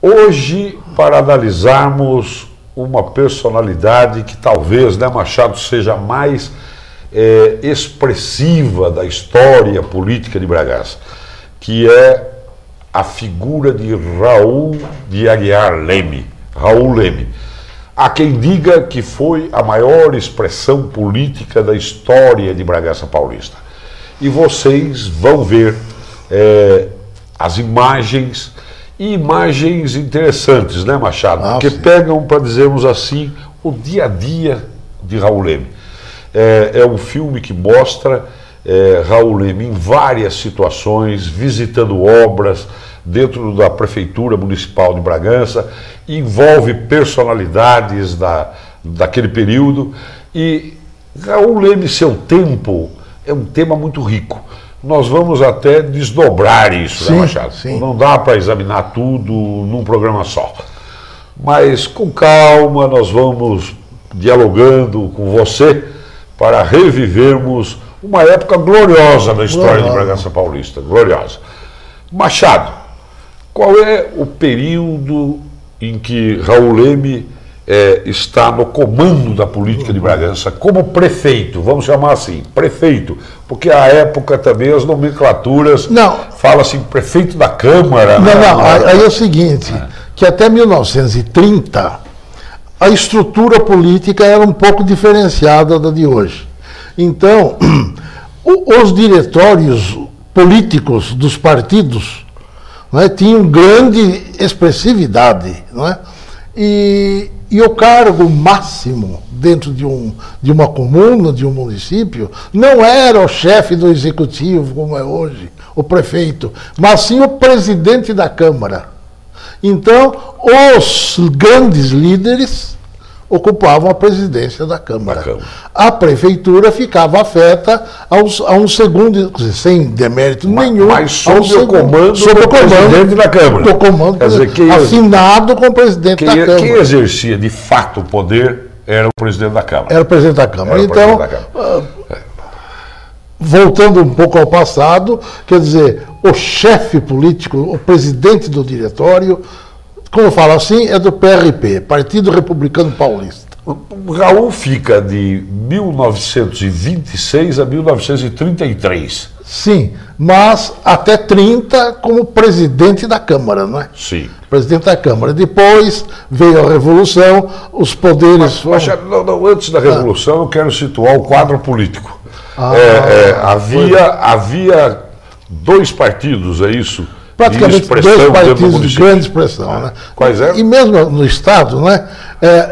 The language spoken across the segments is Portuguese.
Hoje, para analisarmos uma personalidade que talvez, né, Machado, seja mais expressiva da história política de Bragança, que é a figura de Raul de Aguiar Leme, Raul Leme. Há quem diga que foi a maior expressão política da história de Bragança Paulista. E vocês vão ver as imagens, e imagens interessantes, né, Machado? Porque pegam, para dizermos assim, o dia a dia de Raul Leme. É um filme que mostra Raul Leme em várias situações, visitando obras dentro da Prefeitura Municipal de Bragança, envolve personalidades daquele período, e Raul Leme, seu tempo, é um tema muito rico. Nós vamos até desdobrar isso, né, Machado? Sim. Não dá para examinar tudo num programa só. Mas com calma nós vamos dialogando com você para revivermos uma época gloriosa da história de Bragança Paulista. Gloriosa. Machado, qual é o período em que Raul Leme está no comando da política de Bragança como prefeito, vamos chamar assim, prefeito, porque à época também as nomenclaturas fala-se prefeito da Câmara. Aí é o seguinte, que até 1930 a estrutura política era um pouco diferenciada da de hoje. Então, os diretórios políticos dos partidos, né, tinham grande expressividade, não é? E o cargo máximo dentro de uma comuna, de um município, não era o chefe do executivo, como é hoje, o prefeito, mas sim o presidente da Câmara. Então, os grandes líderes ocupavam a presidência da Câmara. A prefeitura ficava afeta a um segundo, sem demérito nenhum, mas sob o comando do presidente da Câmara. Do comando, quer dizer, afinado com o presidente da Câmara. Quem exercia de fato o poder era o presidente da Câmara. Era o presidente da Câmara. Então, voltando um pouco ao passado, quer dizer, o chefe político, o presidente do diretório, como eu falo assim, é do PRP, Partido Republicano Paulista. O Raul fica de 1926 a 1933. Sim, mas até 30 como presidente da Câmara, não é? Sim. Presidente da Câmara. Depois veio a Revolução, os poderes... Mas antes da Revolução eu quero situar o quadro político. Havia dois partidos, é isso? Praticamente dois partidos de grande expressão, né? Quais eram? E mesmo no Estado, né,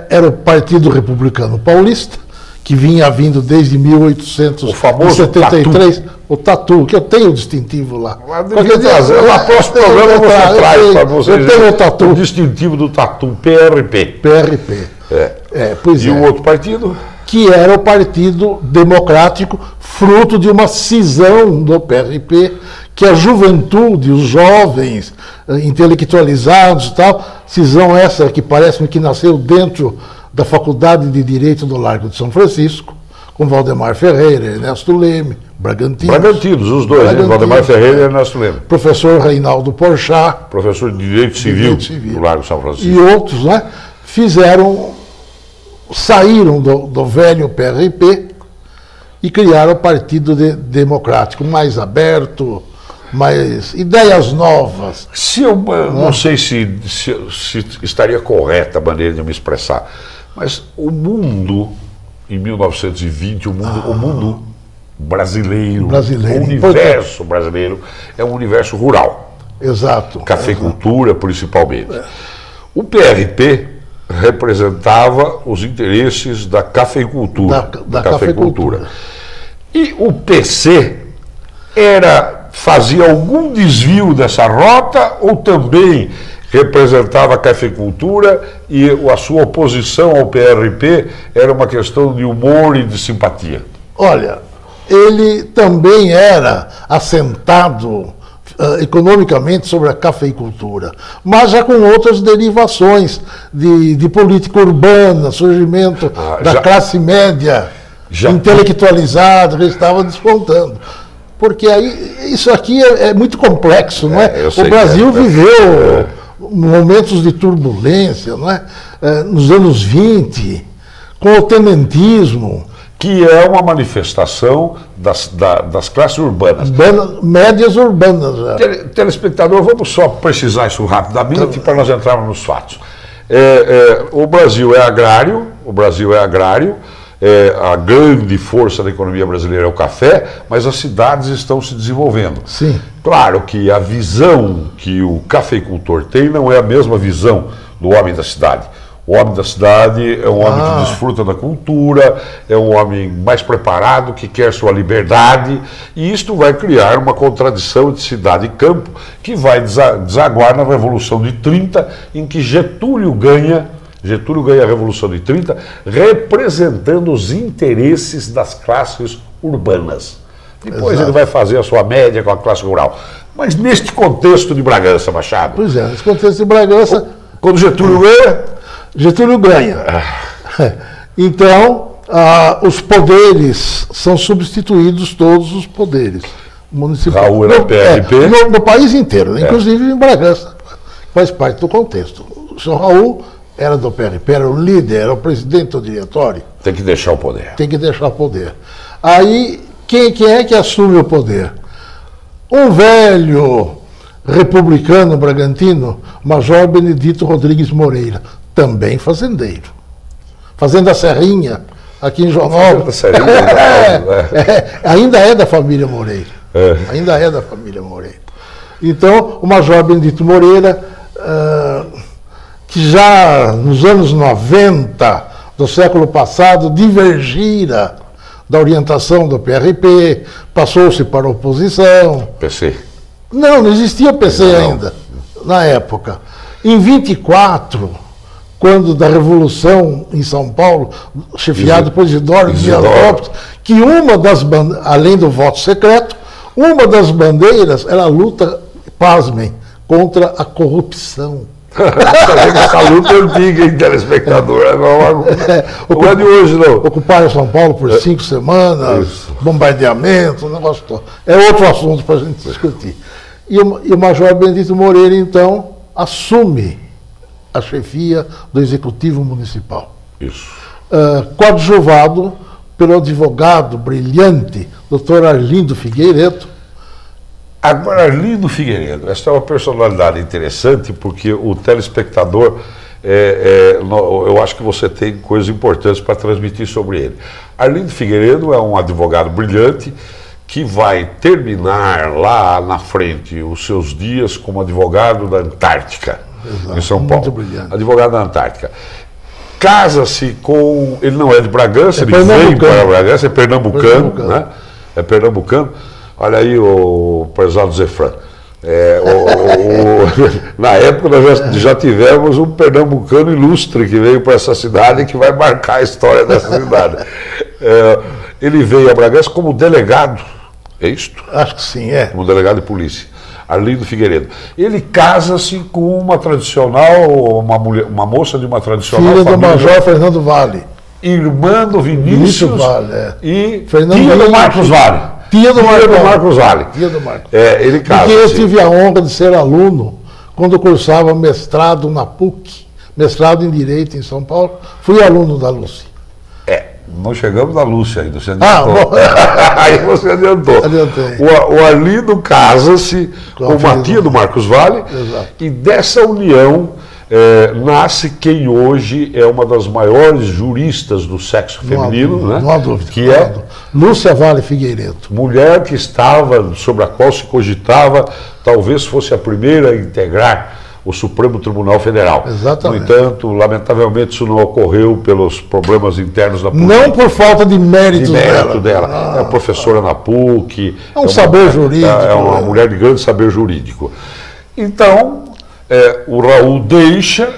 era o Partido Republicano Paulista, que vinha vindo desde 1873, o Tatu, que eu tenho o distintivo lá. Qualquer dia, no próximo programa você traz para vocês. Eu tenho o Tatu. O distintivo do Tatu, PRP. Pois e o outro partido? Que era o Partido Democrático, fruto de uma cisão do PRP, que a juventude, os jovens intelectualizados e tal, cisão essa que parece-me que nasceu dentro da Faculdade de Direito do Largo de São Francisco, com Valdemar Ferreira, Ernesto Leme, Bragantinos, os dois, Valdemar Ferreira e Ernesto Leme. Professor Reinaldo Porchat. Professor de Direito Civil do Largo de São Francisco. E outros, né, saíram do velho PRP e criaram o Partido Democrático, mais aberto, mais ideias novas. Não sei se estaria correta a maneira de me expressar, mas o mundo, em 1920, o mundo brasileiro, o universo brasileiro é um universo rural. Exato. Cafeicultura, principalmente. O PRP representava os interesses da cafeicultura. Da cafeicultura. E o PC fazia algum desvio dessa rota ou também representava a cafeicultura e a sua oposição ao PRP era uma questão de humor e de simpatia? Olha, ele também era assentado economicamente sobre a cafeicultura, mas já com outras derivações de política urbana, surgimento da classe média intelectualizada que estava despontando. Porque aí, isso aqui é muito complexo, não é? O Brasil viveu momentos de turbulência, não é? Nos anos 20, com o tenentismo. Que é uma manifestação das classes urbanas. Médias urbanas. Telespectador, vamos só precisar isso rapidamente para nós entrarmos nos fatos. O Brasil é agrário, a grande força da economia brasileira é o café, mas as cidades estão se desenvolvendo. Sim. Claro que a visão que o cafeicultor tem não é a mesma visão do homem da cidade. O homem da cidade é um homem que desfruta da cultura, é um homem mais preparado, que quer sua liberdade, e isto vai criar uma contradição entre cidade e campo, que vai desaguar na Revolução de 30, em que Getúlio ganha a Revolução de 30, representando os interesses das classes urbanas. Depois ele vai fazer a sua média com a classe rural. Mas neste contexto de Bragança, Machado... Pois é, nesse contexto de Bragança... Quando Getúlio ganha... Getúlio ganha. Então, os poderes são substituídos, todos os poderes municipais. Raul era PRP? No país inteiro, inclusive em Bragança, faz parte do contexto. O senhor Raul era do PRP, era o líder, era o presidente do diretório. Tem que deixar o poder. Tem que deixar o poder. Aí, quem é que assume o poder? Um velho republicano bragantino, Major Benedito Rodrigues Moreira, também fazendeiro. Fazenda Serrinha, aqui em Joanópolis. Ainda é da família Moreira. Ainda é da família Moreira. Então, o Major Benedito Moreira, que já nos anos 90 do século passado divergira da orientação do PRP, passou-se para a oposição. PC? Não existia PC ainda, na época. Em 24, quando da Revolução em São Paulo, chefiado por Isidoro Dias Lopes, que uma das bandeiras, além do voto secreto, uma das bandeiras era a luta, pasmem, contra a corrupção. Essa luta é antiga, hein, telespectador? Não é de hoje, não. Ocuparam São Paulo por 5 semanas, bombardeamento, o negócio todo. É outro assunto para a gente discutir. E o Major Benedito Moreira, então, assume a chefia do Executivo Municipal. Isso. Coadjuvado pelo advogado brilhante, Dr. Arlindo Figueiredo. Agora, Arlindo Figueiredo, essa é uma personalidade interessante, porque o telespectador, eu acho que você tem coisas importantes para transmitir sobre ele. Arlindo Figueiredo é um advogado brilhante que vai terminar lá na frente os seus dias como advogado da Antártica, em São Paulo. Muito brilhante. Advogado da Antártica. Casa-se com... Ele não é de Bragança, ele vem para Bragança, é pernambucano, né? É pernambucano. Olha aí o prezado Zefran. Na época nós já tivemos um pernambucano ilustre que veio para essa cidade e que vai marcar a história dessa cidade. Ele veio a Bragança como delegado, é isto? Acho que sim, como delegado de polícia. Arlindo Figueiredo. Ele casa-se com uma tradicional, uma moça de uma tradicional filha família. Do Major Fernando Vale. Irmã do Vinícius Vale, e Fernando tia do Marcos Vale. Tia do Marcos Vale. Tia do Marcos. Ele casa. Porque eu tive a honra de ser aluno quando cursava mestrado na PUC, mestrado em Direito em São Paulo. Fui aluno da Lúcia. Não chegamos na Lúcia ainda, você adiantou. Aí você adiantou. Adiantei. O Arlindo casa-se com uma tia do Marcos Vale. Exato. E dessa união nasce quem hoje é uma das maiores juristas do sexo feminino, né? Não há dúvida. Que é Lúcia Vale Figueiredo. Mulher que estava, sobre a qual se cogitava, talvez fosse a primeira a integrar o Supremo Tribunal Federal. Exatamente. No entanto, lamentavelmente, isso não ocorreu pelos problemas internos da política. Não por falta de mérito dela. É professora na PUC. É um saber jurídico. É uma mulher de grande saber jurídico. Então, o Raul deixa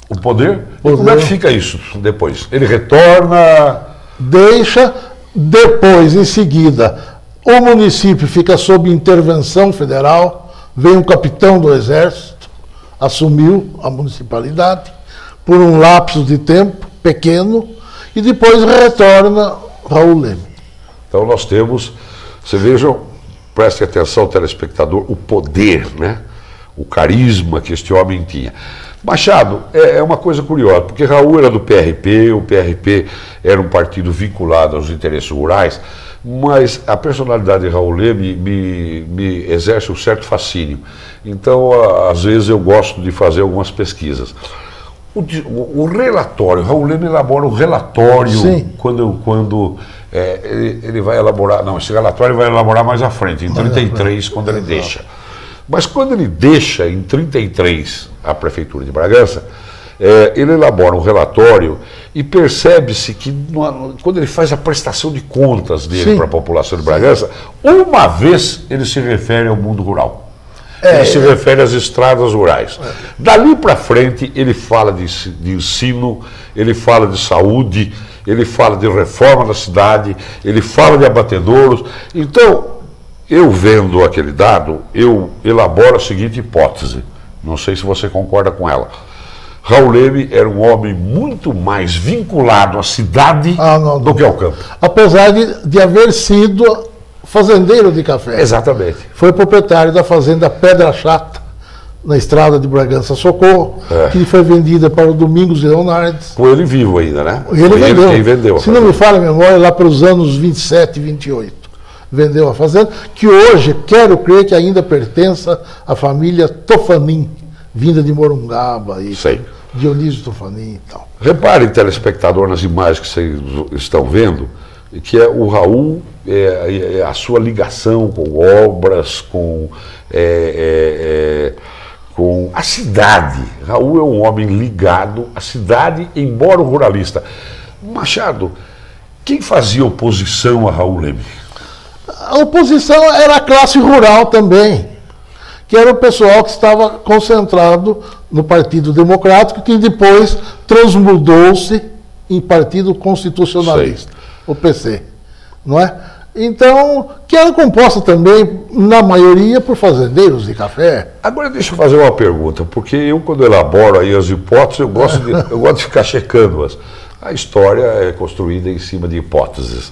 o poder. E como é que fica isso depois? Ele retorna... Deixa, depois, em seguida, o município fica sob intervenção federal, vem um capitão do Exército, assumiu a municipalidade por um lapso de tempo pequeno e depois retorna Raul Leme. Então nós temos, você vejam, preste atenção, telespectador, o poder, né? o carisma que este homem tinha. Machado, é uma coisa curiosa, porque Raul era do PRP, o PRP era um partido vinculado aos interesses rurais, mas a personalidade de Raul Leme me exerce um certo fascínio. Então, às vezes, eu gosto de fazer algumas pesquisas. O relatório, Raul Leme elabora o relatório. Sim. quando ele vai elaborar, não, esse relatório vai elaborar mais à frente, em 33, quando ele deixa. Mas quando ele deixa, em 33, a Prefeitura de Bragança, ele elabora um relatório e percebe-se que, quando ele faz a prestação de contas dele para a população de Bragança, uma vez ele se refere ao mundo rural. Ele se refere às estradas rurais. Dali para frente, ele fala de ensino, ele fala de saúde, ele fala de reforma da cidade, ele fala de abatedouros. Então, eu vendo aquele dado, eu elaboro a seguinte hipótese. Não sei se você concorda com ela. Raul Leme era um homem muito mais vinculado à cidade do que ao campo. Apesar de haver sido fazendeiro de café. Exatamente. Foi proprietário da fazenda Pedra Chata, na estrada de Bragança Socorro, que foi vendida para o Domingos Leonardes. Com ele vivo ainda, né? Ele vendeu. Quem vendeu. Se não me falha a memória, lá para os anos 27 e 28. Vendeu a fazenda, que hoje, quero crer que ainda pertença à família Tofanin, vinda de Morungaba e Dionísio Tofanin e tal. Repare, telespectador, nas imagens que vocês estão vendo, que o Raul, a sua ligação com obras, com a cidade. Raul é um homem ligado à cidade, embora um ruralista. Machado, quem fazia oposição a Raul Leme? A oposição era a classe rural também, que era o pessoal que estava concentrado no Partido Democrático, que depois transmudou-se em Partido Constitucionalista, o PC, não é? Então, que era composta também, na maioria, por fazendeiros de café. Agora deixa eu fazer uma pergunta, porque eu, quando elaboro aí as hipóteses, eu gosto de ficar checando-as. A história é construída em cima de hipóteses.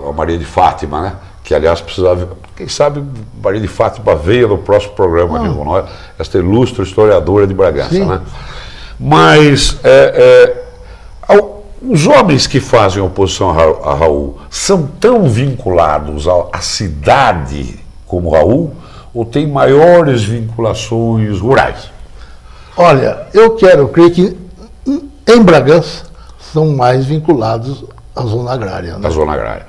A Maria de Fátima, né? Que aliás precisava, quem sabe Maria de Fátima veio no próximo programa de nós, esta ilustre historiadora de Bragança, né? Mas os homens que fazem oposição a Raul são tão vinculados à cidade como Raul, ou têm maiores vinculações rurais? Olha, eu quero crer que em Bragança são mais vinculados à zona agrária. Né? A zona agrária.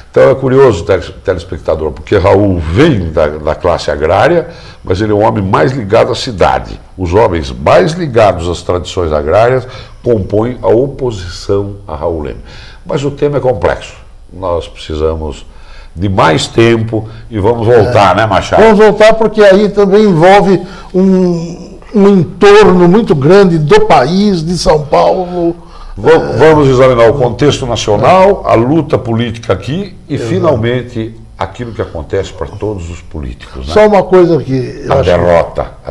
Então é curioso, telespectador, porque Raul vem da classe agrária, mas ele é um homem mais ligado à cidade. Os homens mais ligados às tradições agrárias compõem a oposição a Raul Leme. Mas o tema é complexo. Nós precisamos de mais tempo e vamos voltar, né, Machado? Vamos voltar porque aí também envolve um entorno muito grande do país, de São Paulo. Vamos examinar o contexto nacional, a luta política aqui e, finalmente, aquilo que acontece para todos os políticos. Né? Só uma coisa que... A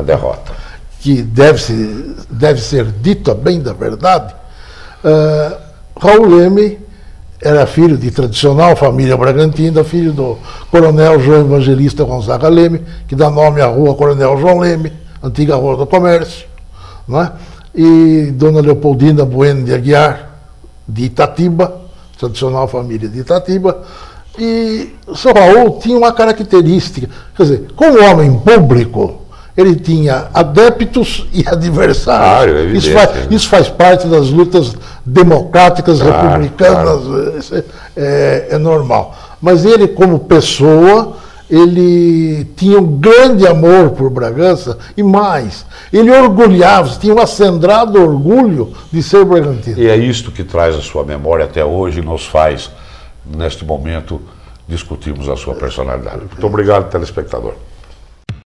derrota. Que deve ser dita bem da verdade. Raul Leme era filho de tradicional família bragantina, filho do coronel João Evangelista Gonzaga Leme, que dá nome à rua Coronel João Leme, antiga Rua do Comércio, não é? E Dona Leopoldina Bueno de Aguiar, de Itatiba, tradicional família de Itatiba. E o seu Raul tinha uma característica, quer dizer, como homem público, ele tinha adeptos e adversários. Isso faz parte das lutas democráticas, republicanas, é normal. Mas ele, como pessoa, ele tinha um grande amor por Bragança e mais, ele orgulhava-se, tinha um acendrado orgulho de ser bragantino. E é isto que traz a sua memória até hoje e nos faz, neste momento, discutirmos a sua personalidade. Muito obrigado, telespectador.